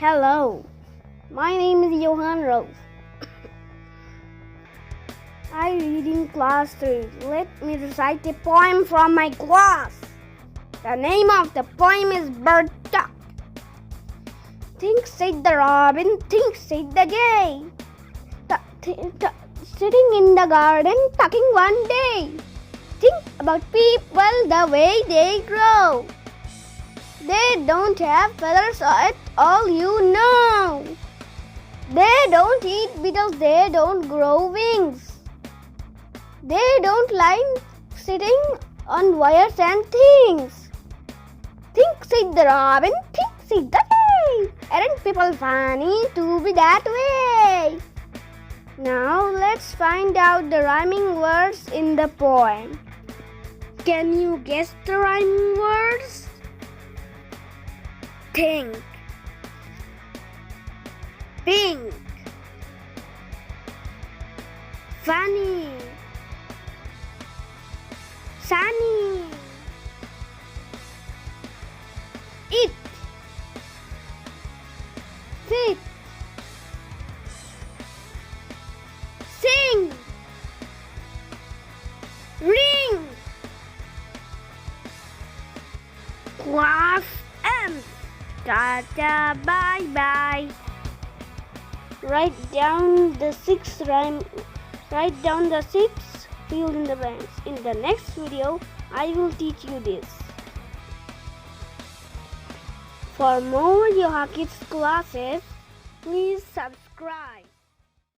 Hello, my name is Yohane Rowf. I read in class 3. Let me recite a poem from my class. The name of the poem is Bird Talk. Think, said the robin, think, said the jay. Sitting in the garden, talking one day. Think about people, the way they grow. They don't have feathers at all, you know. They don't eat beetles, they don't grow wings. They don't like sitting on wires and things. Think, said the robin, think, said the jay. Aren't people funny to be that way? Now let's find out the rhyming words in the poem. Can you guess the rhyming words? Think, pink, funny, sunny, eat, sit, sing, ring, quaff, and ta-ta, bye-bye. Write down the 6 rhyme. Write down the 6 fill in the blanks. In the next video, I will teach you this. For more Yoha Kids classes, please subscribe.